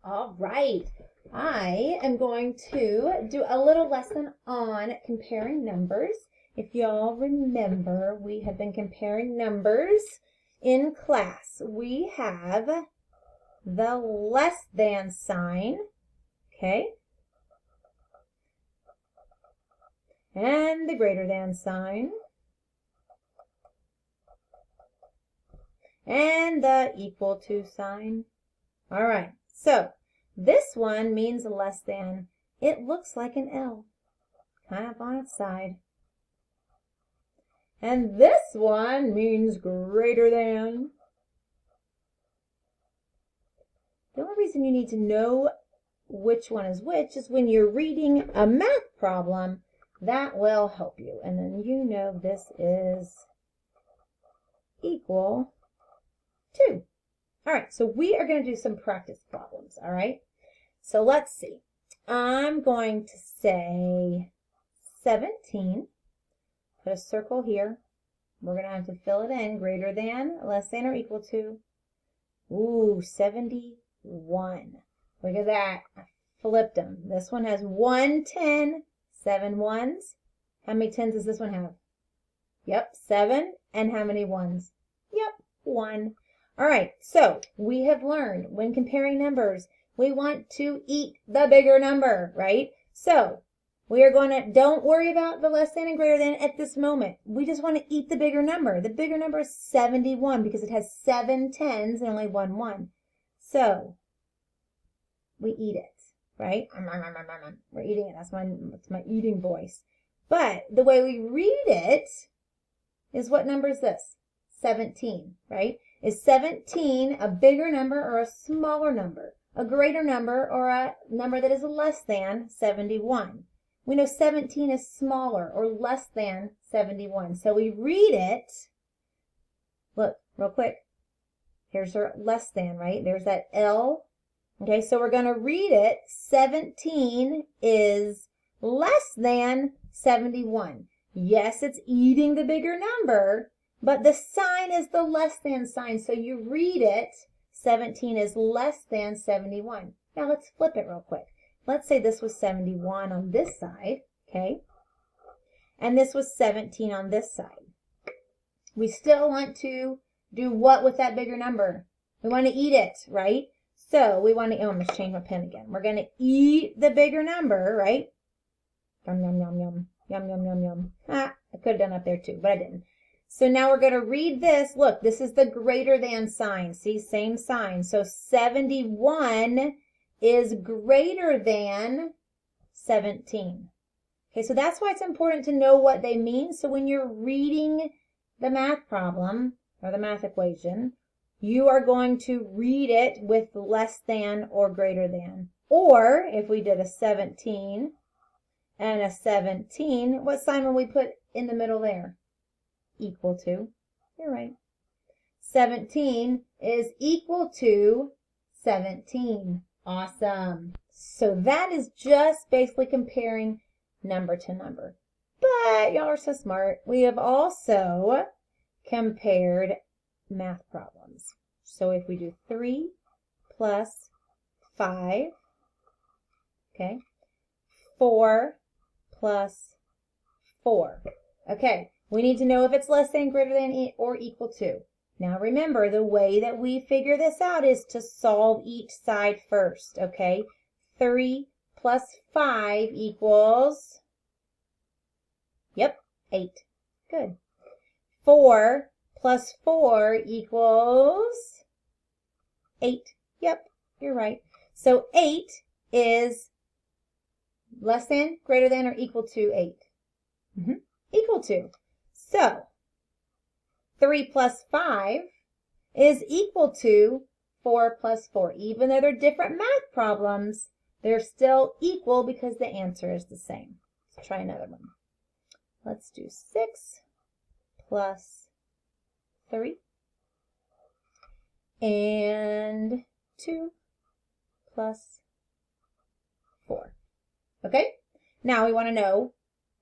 All right. I am going to do a little lesson on comparing numbers. If y'all remember, we have been comparing numbers in class. We have the less than sign, okay? And the greater than sign. And the equal to sign. All right, so this one means less than. It looks like an L, kind of on its side. And this one means greater than. The only reason you need to know which one is which is when you're reading a math problem, that will help you. And then you know this is equal to. All right, so we are going to do some practice problems, all right? So let's see. I'm going to say 17. Put a circle here. We're going to have to fill it in. Greater than, less than, or equal to. Ooh, 71. Look at that. I flipped them. This one has 1 10, 7 ones. How many 10s does this one have? Yep, 7. And how many ones? Yep, 1. All right, so we have learned when comparing numbers, we want to eat the bigger number, right? So we are going to, don't worry about the less than and greater than at this moment. We just want to eat the bigger number. The bigger number is 71 because it has 7 10s and only 1 1. So we eat it, right? We're eating it. That's my eating voice. But the way we read it is, what number is this? 17, right? Is 17 a bigger number or a smaller number? A greater number or a number that is less than 71? We know 17 is smaller or less than 71. So we read it. Look, real quick. Here's our less than, right? There's that L. Okay, so we're going to read it. 17 is less than 71. Yes, it's eating the bigger number, but the sign is the less than sign. So you read it, 17 is less than 71. Now let's flip it real quick. Let's say this was 71 on this side, okay? And this was 17 on this side. We still want to do what with that bigger number? We want to eat it, right? So we want to, I'm going to change my pen again. We're going to eat the bigger number, right? Yum, yum, yum, yum. Yum, yum, yum, yum. I could have done up there too, but I didn't. So now we're going to read this. Look, this is the greater than sign. See, same sign. So 71 is greater than 17. Okay, so that's why it's important to know what they mean. So when you're reading the math problem or the math equation, you are going to read it with less than or greater than. Or if we did a 17 and a 17, what sign will we put in the middle there? Equal to. You're right. 17 is equal to 17. Awesome. So that is just basically comparing number to number. But y'all are so smart. We have also compared math problems. So if we do 3 plus 5, okay, 4 plus 4. Okay, we need to know if it's less than, greater than, or equal to. Now remember, the way that we figure this out is to solve each side first, okay? 3 plus 5 equals, yep, 8. Good. 4 plus 4 equals 8. Yep, you're right. So 8 is less than, greater than, or equal to 8? Equal to. So 3 plus 5 is equal to 4 plus 4. Even though they're different math problems, they're still equal because the answer is the same. Let's try another one. Let's do 6 plus 3 and 2 plus 4. Okay? Now we want to know,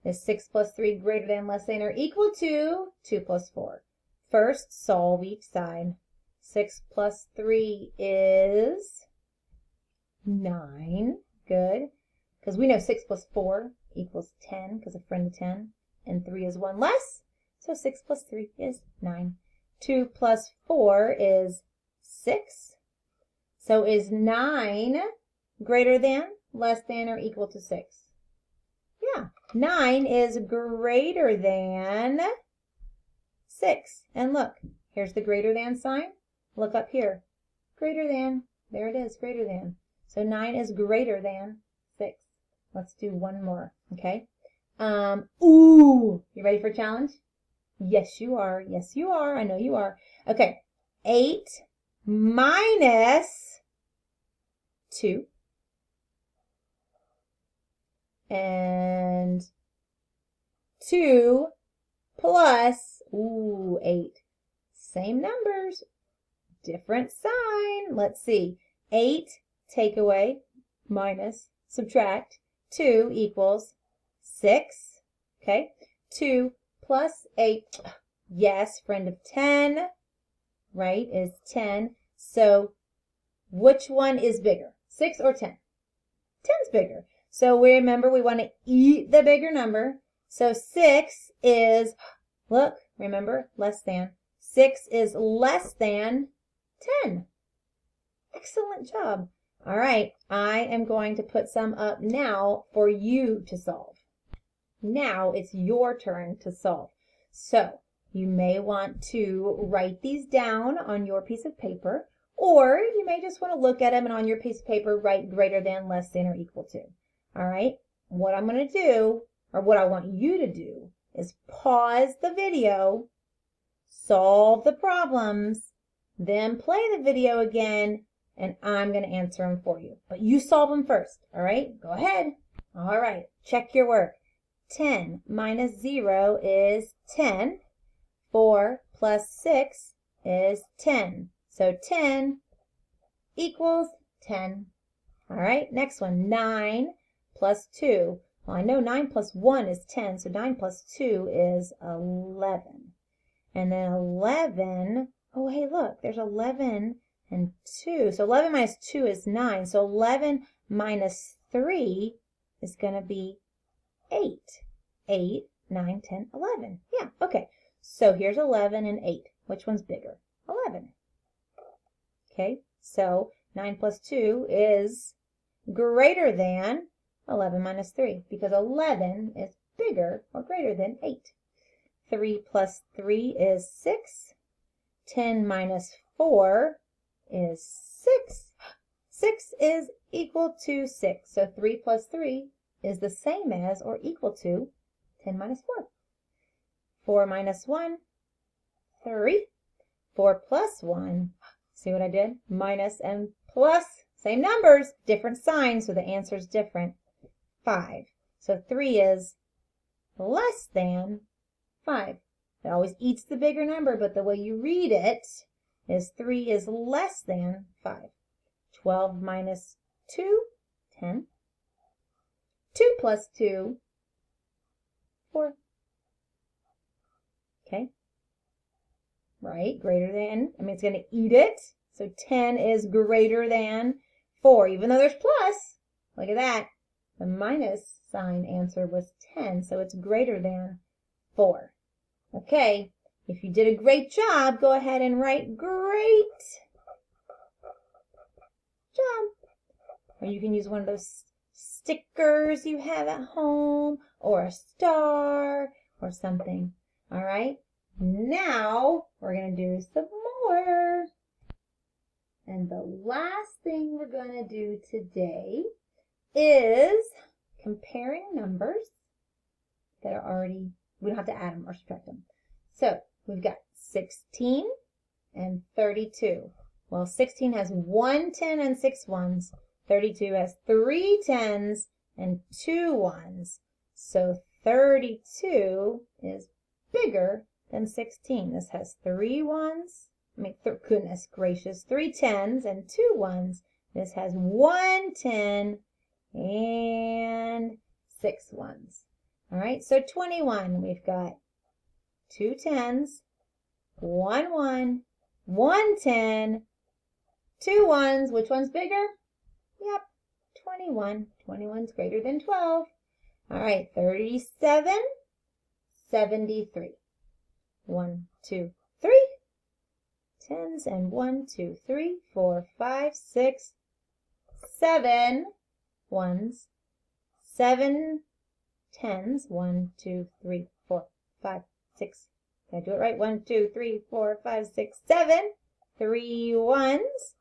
is 6 plus 3 greater than, less than, or equal to 2 plus 4? First, solve each side. 6 plus 3 is 9. Good. Because we know 6 plus 4 equals 10, because a friend of 10. And 3 is 1 less. So 6 plus 3 is 9. 2 plus 4 is 6. So is 9 greater than, less than, or equal to 6? Yeah, 9 is greater than 6. And look, here's the greater than sign. Look up here. Greater than. There it is, greater than. So 9 is greater than 6. Let's do one more, okay? Ooh, you ready for a challenge? Yes, you are. Yes, you are. I know you are. Okay, 8 minus 2 and 2 plus, 8. Same numbers, different sign. Let's see. 8 take away, minus, subtract. 2 equals 6. Okay. 2 plus 8. Yes, friend of 10, right, is 10. So which one is bigger, 6 or 10? 10's bigger. So we remember we want to eat the bigger number. So 6 is, look, remember, less than. 6 is less than 10. Excellent job. All right, I am going to put some up now for you to solve. Now it's your turn to solve. So you may want to write these down on your piece of paper, or you may just want to look at them and on your piece of paper write greater than, less than, or equal to. All right, what I'm going to do, or what I want you to do, is pause the video, solve the problems, then play the video again, and I'm going to answer them for you. But you solve them first, all right? Go ahead. All right, check your work. 10 minus 0 is 10. 4 plus 6 is 10. So 10 equals 10. All right, next one, 9 plus 2. Well, I know 9 plus 1 is 10, so 9 plus 2 is 11. And then 11, oh, hey, look, there's 11 and 2. So 11 minus 2 is 9. So 11 minus 3 is going to be 8. 8, 9, 10, 11. Yeah, okay. So here's 11 and 8. Which one's bigger? 11. Okay, so 9 plus 2 is greater than 11 minus 3, because 11 is bigger or greater than 8. 3 plus 3 is 6. 10 minus 4 is 6. 6 is equal to 6. So 3 plus 3 is the same as or equal to 10 minus 4. 4 minus 1, 3. 4 plus 1, see what I did? Minus and plus, same numbers, different signs, so the answer is different. 5. So 3 is less than 5. It always eats the bigger number, but the way you read it is 3 is less than 5. 12 minus 2, 10. 2 plus 2, 4. Okay. Right, greater than, it's going to eat it. So 10 is greater than 4, even though there's plus. Look at that. The minus sign answer was 10, so it's greater than 4. Okay, if you did a great job, go ahead and write great job. Or you can use one of those stickers you have at home, or a star, or something. All right, now we're going to do some more. And the last thing we're going to do today is comparing numbers that are already, we don't have to add them or subtract them. So we've got 16 and 32. Well, 16 has 1 10 and 6 ones. 32 has 3 10s and 2 1s. So 32 is bigger than 16. This has 3 1s. Goodness gracious, 3 10s and 2 1s. This has 1 10 and 6 1s. All right, so 21, we've got 2 10s, 1 1, 1 10, 2 1s. Which one's bigger? Yep, 21. 21 is greater than 12. All right, 37, 73. 1, 2, 3. Tens and 1, 2, 3, 4, 5, 6, 7 ones, 7 tens. 1, 2, 3, 4, 5, 6. Did I do it right? 1, 2, 3, 4, 5, 6, 7. 3 ones.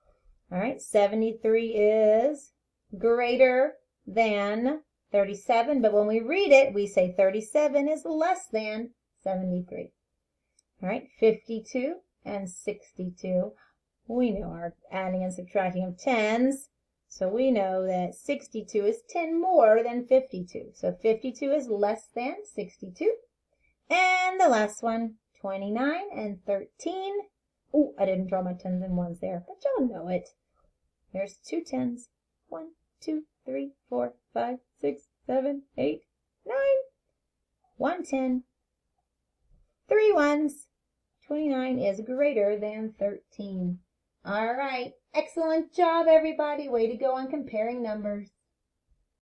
All right, 73 is greater than 37, but when we read it, we say 37 is less than 73. All right, 52 and 62. We know our adding and subtracting of tens, so we know that 62 is 10 more than 52. So 52 is less than 62. And the last one, 29 and 13. Oh, I didn't draw my tens and ones there, but y'all know it. There's 2 tens. 1, 2, 3, 4, 5, 6, 7, 8, 9. 1 10. 3 ones. 29 is greater than 13. All right. Excellent job, everybody. Way to go on comparing numbers.